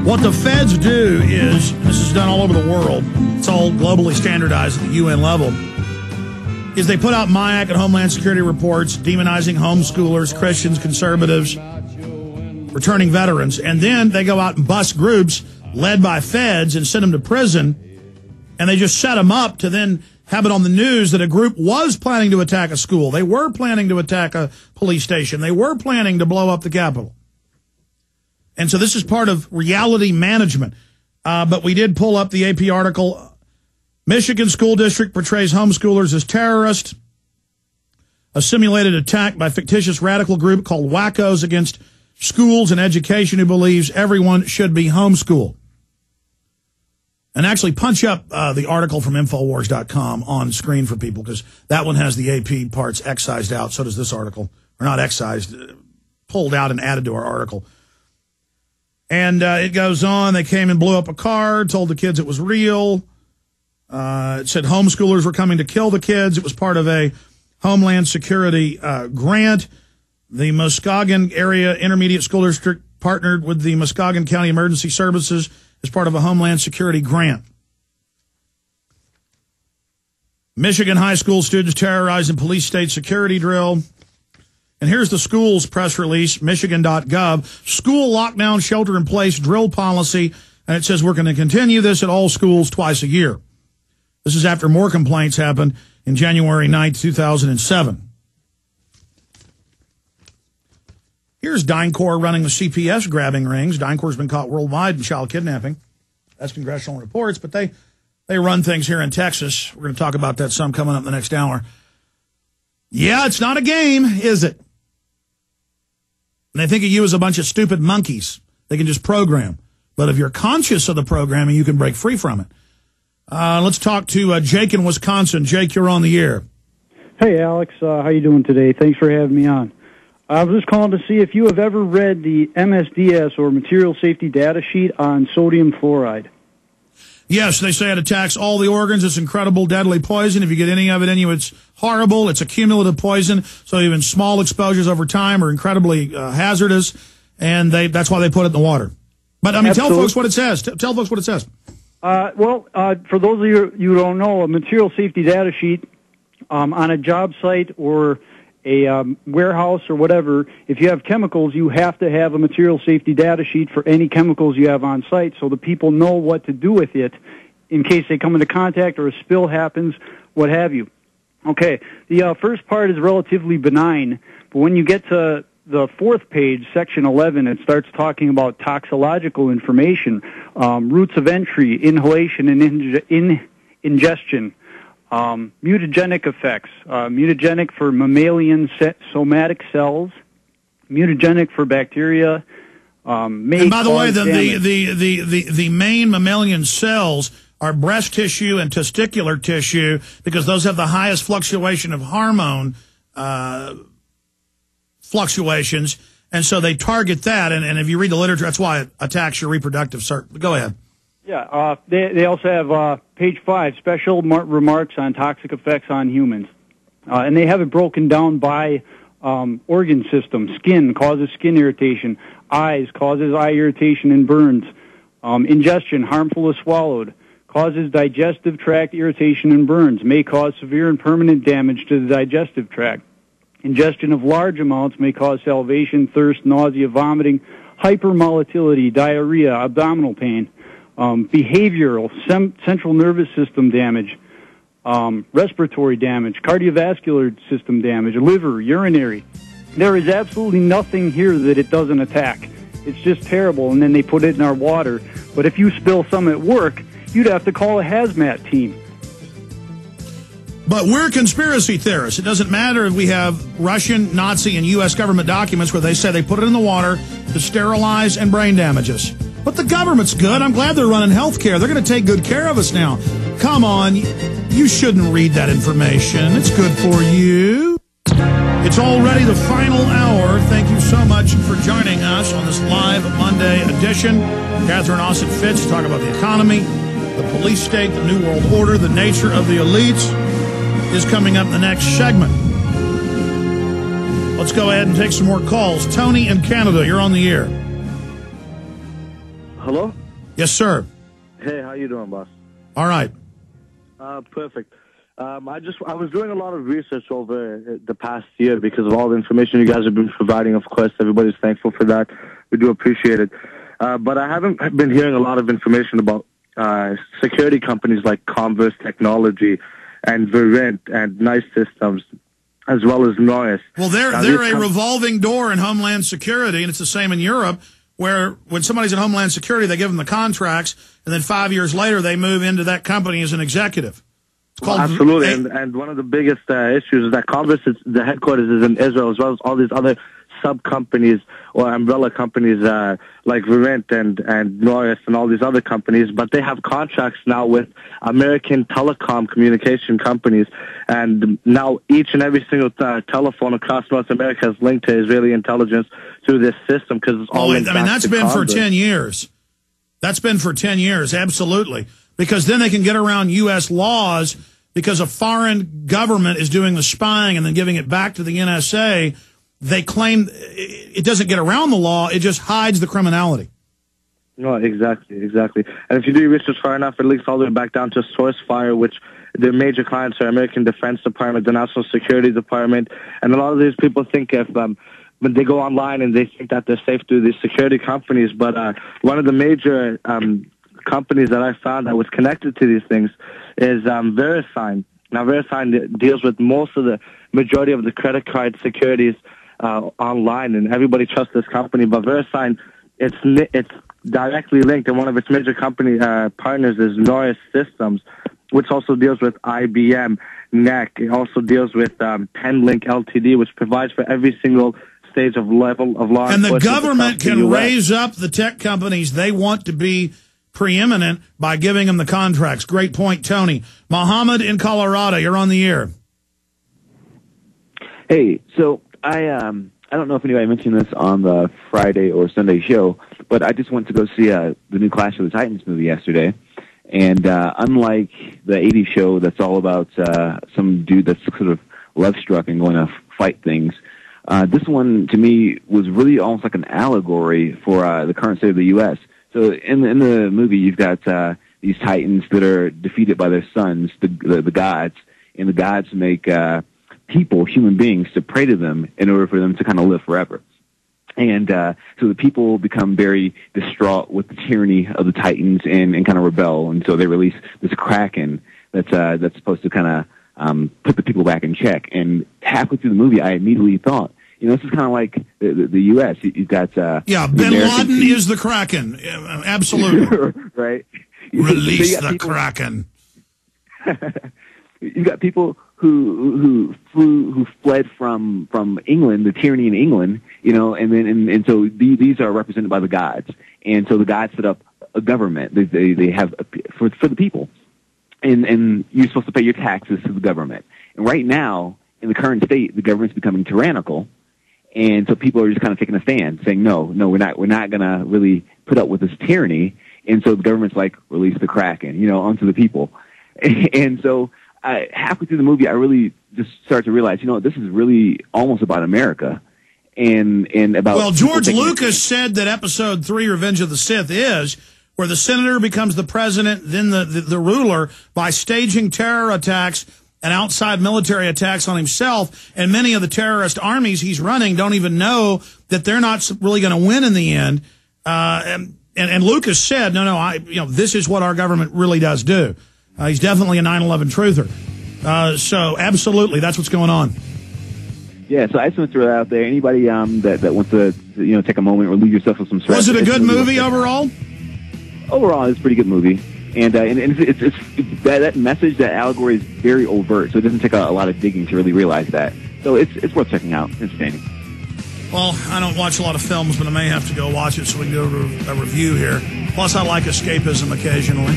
What the feds do is, and this is done all over the world, it's all globally standardized at the UN level, is they put out MIAC and Homeland Security reports demonizing homeschoolers, Christians, conservatives, returning veterans, and then they go out and bust groups led by feds and send them to prison, and they just set them up to then have it on the news that a group was planning to attack a school. They were planning to attack a police station. They were planning to blow up the Capitol. And so this is part of reality management. But we did pull up the AP article. Michigan school district portrays homeschoolers as terrorists. A simulated attack by fictitious radical group called Wackos against schools and education who believes everyone should be homeschooled. And actually punch up the article from Infowars.com on screen for people, because that one has the AP parts excised out. So does this article. Or not excised, pulled out and added to our article. And it goes on. They came and blew up a car, told the kids it was real. It said homeschoolers were coming to kill the kids. It was part of a Homeland Security grant. The Muskegon Area Intermediate School District partnered with the Muskegon County Emergency Services as part of a Homeland Security grant. Michigan high school students terrorized in police state security drill. And here's the school's press release, michigan.gov. School lockdown shelter-in-place drill policy. And it says we're going to continue this at all schools twice a year. This is after more complaints happened in January 9th, 2007. Here's DynCorp running the CPS grabbing rings. DynCorp's been caught worldwide in child kidnapping. That's congressional reports, but they run things here in Texas. We're going to talk about that some coming up in the next hour. Yeah, it's not a game, is it? And they think of you as a bunch of stupid monkeys. They can just program. But if you're conscious of the programming, you can break free from it. Let's talk to Jake in Wisconsin. Jake, you're on the air. Hey, Alex. How you doing today? Thanks for having me on. I was just calling to see if you have ever read the MSDS, or Material Safety Data Sheet, on sodium fluoride. Yes, they say it attacks all the organs. It's incredible, deadly poison. If you get any of it in you, it's horrible. It's a cumulative poison, so even small exposures over time are incredibly hazardous, and that's why they put it in the water. But, I mean, Tell folks what it says. Tell folks what it says. For those of you who don't know, a Material Safety Data Sheet on a job site or a warehouse or whatever, if you have chemicals, you have to have a material safety data sheet for any chemicals you have on site, so the people know what to do with it in case they come into contact or a spill happens, what have you. Okay, the first part is relatively benign, but when you get to the fourth page, section 11, it starts talking about toxicological information, routes of entry, inhalation, and ingestion. Mutagenic effects, mutagenic for mammalian somatic cells, mutagenic for bacteria. And by the way, the main mammalian cells are breast tissue and testicular tissue, because those have the highest fluctuation of hormone fluctuations, and so they target that. And if you read the literature, that's why it attacks your reproductive circuit. Go ahead. Yeah, they also have page 5, special remarks on toxic effects on humans. And they have it broken down by organ system. Skin causes skin irritation. Eyes causes eye irritation and burns. Ingestion, harmful if swallowed. Causes digestive tract irritation and burns. May cause severe and permanent damage to the digestive tract. Ingestion of large amounts may cause salivation, thirst, nausea, vomiting, hypermotility, diarrhea, abdominal pain. Behavioral, central nervous system damage, respiratory damage, cardiovascular system damage, liver, urinary. There is absolutely nothing here that it doesn't attack. It's just terrible, and then they put it in our water. But if you spill some at work, you'd have to call a hazmat team. But we're conspiracy theorists. It doesn't matter if we have Russian, Nazi, and U.S. government documents where they say they put it in the water to sterilize and brain damage us. But the government's good. I'm glad they're running health care. They're going to take good care of us now. Come on. You shouldn't read that information. It's good for you. It's already the final hour. Thank you so much for joining us on this live Monday edition. Catherine Austin Fitz to talk about the economy, the police state, the New World Order, the nature of the elites is coming up in the next segment. Let's go ahead and take some more calls. Tony in Canada, you're on the air. Hello? Yes, sir. Hey, how you doing, boss? All right. Perfect. I was doing a lot of research over the past year because of all the information you guys have been providing. Of course, everybody's thankful for that. We do appreciate it. But I haven't been hearing a lot of information about security companies like Converse Technology and Verint and Nice Systems, as well as Norris. Well, they're a revolving door in Homeland Security, and it's the same in Europe, where when somebody's in Homeland Security, they give them the contracts, and then 5 years later, they move into that company as an executive. It's called absolutely, and one of the biggest issues is that Converse, the headquarters is in Israel, as well as all these other sub-companies or umbrella companies like Verint and Norris and all these other companies, but they have contracts now with American telecom communication companies, and now each and every single telephone across North America is linked to Israeli intelligence through this system because it's all linked back to that's been Congress. for 10 years. That's been for 10 years, absolutely, because then they can get around U.S. laws because a foreign government is doing the spying and then giving it back to the NSA. They claim it doesn't get around the law, it just hides the criminality. No, exactly. And if you do your research far enough, it links all the way back down to SourceFire, which their major clients are American Defense Department, the National Security Department, and a lot of these people think when they go online and they think that they're safe through these security companies, but one of the major companies that I found that was connected to these things is VeriSign. Now, VeriSign deals with most of the majority of the credit card securities online, and everybody trusts this company. But VeriSign, it's directly linked, and one of its major company partners is Norris Systems, which also deals with IBM, NEC. It also deals with Penlink Ltd, which provides for every single stage of level of law enforcement. And the government can raise up the tech companies they want to be preeminent by giving them the contracts. Great point, Tony. Mohammed in Colorado, you're on the air. Hey, so I don't know if anybody mentioned this on the Friday or Sunday show, but I just went to go see the new Clash of the Titans movie yesterday. And unlike the 80s show that's all about some dude that's sort of love-struck and going to fight things, this one, to me, was really almost like an allegory for the current state of the U.S. So in the movie, you've got these titans that are defeated by their sons, the gods, and the gods make people, human beings, to pray to them in order for them to kind of live forever. And so the people become very distraught with the tyranny of the titans and kind of rebel, and so they release this kraken that's supposed to kind of put the people back in check. And halfway through the movie, I immediately thought, this is kind of like the U.S. You've got Bin Laden is the Kraken, absolutely. Right. Release the Kraken. You've got people who fled from England, the tyranny in England, and so these are represented by the gods, and so the gods set up a government. They have for the people, and you're supposed to pay your taxes to the government. And right now, in the current state, the government's becoming tyrannical. And so people are just kind of taking a stand, saying, no, we're not going to really put up with this tyranny. And so the government's like, release the Kraken, onto the people. And so halfway through the movie, I really just started to realize, this is really almost about America and about. Well, George Lucas said that Episode 3, Revenge of the Sith, is where the senator becomes the president, then the ruler, by staging terror attacks and outside military attacks on himself, and many of the terrorist armies he's running don't even know that they're not really going to win in the end. And Lucas said, no, this is what our government really does do. He's definitely a 9/11 truther. So absolutely, that's what's going on. Yeah, so I just want to throw that out there. Anybody that wants to take a moment, relieve yourself of some stress. Was it a good movie overall? Overall, it's a pretty good movie. And it's that message, that allegory is very overt, so it doesn't take a lot of digging to really realize that. So it's worth checking out. It's entertaining. Well, I don't watch a lot of films, but I may have to go watch it so we can do a review here. Plus, I like escapism occasionally.